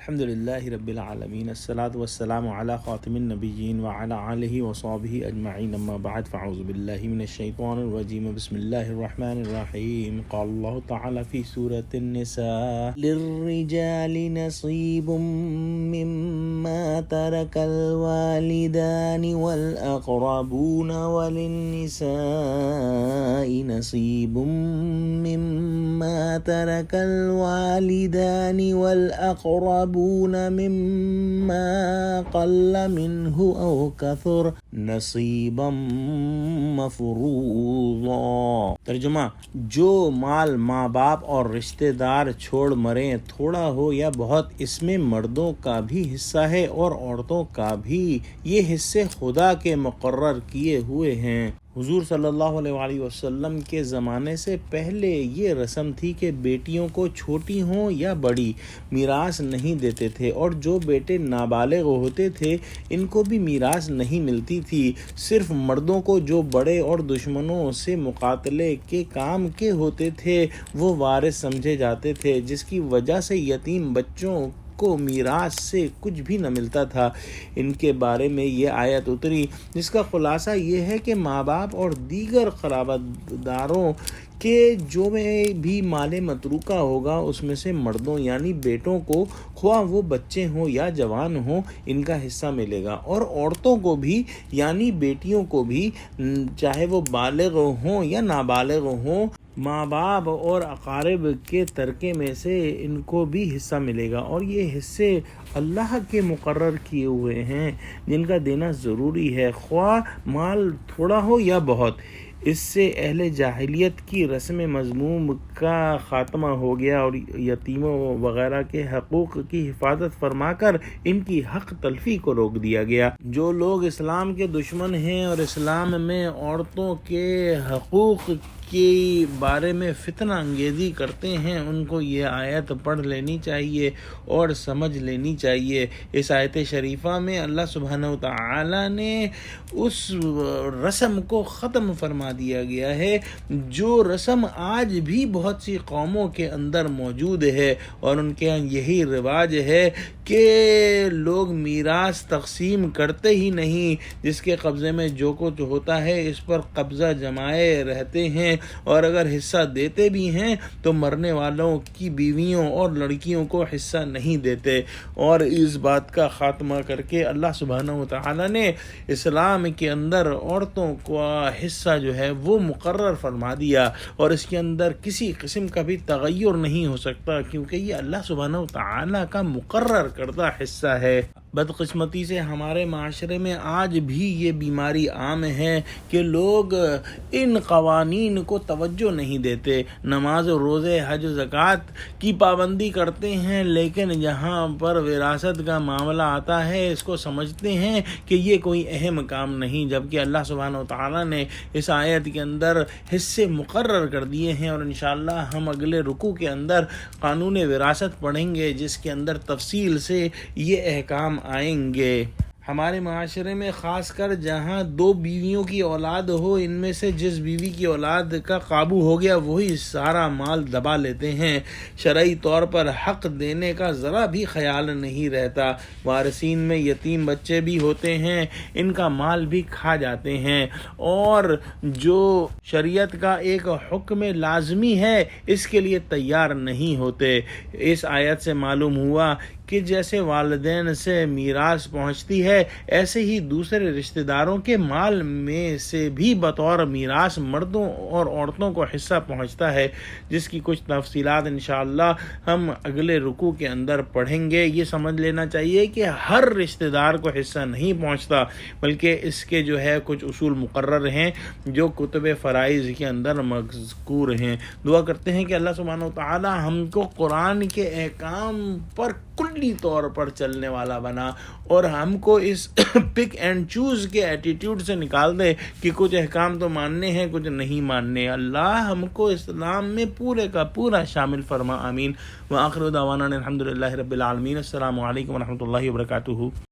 الحمد للہ رب العالمین الصلاۃ والسلام علی خاتم النبیین وعلی آلہ وصحبہ اجمعین اما بعد فاعوذ باللہ من الشیطان الرجیم بسم اللہ الرحمن الرحیم قال اللہ تعالی فی سورۃ النساء للرجال نصیب مما ترک الوالدان والاقربون وللنساء نصیب مما ترک الوالدان والاقربون مما قل منه او كثر نصیبا مفروضا۔ ترجمہ: جو مال ماں باپ اور رشتہ دار چھوڑ مریں، تھوڑا ہو یا بہت، اس میں مردوں کا بھی حصہ ہے اور عورتوں کا بھی۔ یہ حصے خدا کے مقرر کیے ہوئے ہیں۔ حضور صلی اللہ علیہ وآلہ وسلم کے زمانے سے پہلے یہ رسم تھی کہ بیٹیوں کو چھوٹی ہوں یا بڑی میراث نہیں دیتے تھے، اور جو بیٹے نابالغ ہوتے تھے ان کو بھی میراث نہیں ملتی تھی۔ صرف مردوں کو جو بڑے اور دشمنوں سے مقاتلے کے کام کے ہوتے تھے وہ وارث سمجھے جاتے تھے، جس کی وجہ سے یتیم بچوں کو میراث سے کچھ بھی نہ ملتا تھا۔ ان کے بارے میں یہ آیت اتری، جس کا خلاصہ یہ ہے کہ ماں باپ اور دیگر قرابت داروں کے جو میں بھی مال متروکہ ہوگا اس میں سے مردوں یعنی بیٹوں کو، خواہ وہ بچے ہوں یا جوان ہوں، ان کا حصہ ملے گا، اور عورتوں کو بھی یعنی بیٹیوں کو بھی، چاہے وہ بالغ ہوں یا نابالغ ہوں، ماں باپ اور اقارب کے ترکے میں سے ان کو بھی حصہ ملے گا۔ اور یہ حصے اللہ کے مقرر کیے ہوئے ہیں جن کا دینا ضروری ہے، خواہ مال تھوڑا ہو یا بہت۔ اس سے اہل جاہلیت کی رسم مذموم کا خاتمہ ہو گیا اور یتیموں وغیرہ کے حقوق کی حفاظت فرما کر ان کی حق تلفی کو روک دیا گیا۔ جو لوگ اسلام کے دشمن ہیں اور اسلام میں عورتوں کے حقوق کے بارے میں فتنہ انگیزی کرتے ہیں، ان کو یہ آیت پڑھ لینی چاہیے اور سمجھ لینی چاہیے۔ اس آیت شریفہ میں اللہ سبحانہ وتعالی نے اس رسم کو ختم فرما دیا گیا ہے جو رسم آج بھی بہت سی قوموں کے اندر موجود ہے، اور ان کے یہاں یہی رواج ہے کہ لوگ میراث تقسیم کرتے ہی نہیں، جس کے قبضے میں جو کچھ ہوتا ہے اس پر قبضہ جمائے رہتے ہیں، اور اگر حصہ دیتے بھی ہیں تو مرنے والوں کی بیویوں اور لڑکیوں کو حصہ نہیں دیتے۔ اور اس بات کا خاتمہ کر کے اللہ سبحانہ وتعالی نے اسلام کے اندر عورتوں کا حصہ جو ہے وہ مقرر فرما دیا، اور اس کے اندر کسی قسم کا بھی تغیر نہیں ہو سکتا، کیونکہ یہ اللہ سبحانہ وتعالی کا مقرر کردہ حصہ ہے۔ بدقسمتی سے ہمارے معاشرے میں آج بھی یہ بیماری عام ہے کہ لوگ ان قوانین کو توجہ نہیں دیتے، نماز و روزے، حج و زکوٰۃ کی پابندی کرتے ہیں، لیکن جہاں پر وراثت کا معاملہ آتا ہے اس کو سمجھتے ہیں کہ یہ کوئی اہم کام نہیں، جبکہ اللہ سبحانہ وتعالی نے اس آیت کے اندر حصے مقرر کر دیے ہیں، اور انشاءاللہ ہم اگلے رکوع کے اندر قانون وراثت پڑھیں گے جس کے اندر تفصیل سے یہ احکام آئیں گے۔ ہمارے معاشرے میں خاص کر جہاں دو بیویوں کی اولاد ہو، ان میں سے جس بیوی کی اولاد کا قابو ہو گیا وہی سارا مال دبا لیتے ہیں، شرعی طور پر حق دینے کا ذرا بھی خیال نہیں رہتا۔ وارثین میں یتیم بچے بھی ہوتے ہیں، ان کا مال بھی کھا جاتے ہیں، اور جو شریعت کا ایک حکم لازمی ہے اس کے لیے تیار نہیں ہوتے۔ اس آیت سے معلوم ہوا کہ جیسے والدین سے میراث پہنچتی ہے، ایسے ہی دوسرے رشتہ داروں کے مال میں سے بھی بطور میراث مردوں اور عورتوں کو حصہ پہنچتا ہے، جس کی کچھ تفصیلات انشاءاللہ ہم اگلے رکوع کے اندر پڑھیں گے۔ یہ سمجھ لینا چاہیے کہ ہر رشتہ دار کو حصہ نہیں پہنچتا، بلکہ اس کے جو ہے کچھ اصول مقرر ہیں جو کتب فرائض کے اندر مذکور ہیں۔ دعا کرتے ہیں کہ اللہ سبحانہ وتعالی ہم کو قرآن کے احکام پر کلی طور پر چلنے والا بنا، اور ہم کو اس پک اینڈ چوز کے ایٹیٹیوڈ سے نکال دے کہ کچھ احکام تو ماننے ہیں کچھ نہیں ماننے۔ اللہ ہم کو اسلام میں پورے کا پورا شامل فرما، آمین۔ وآخر دعوانا الحمد للہ رب العالمین۔ السلام علیکم ورحمۃ اللہ وبرکاتہ۔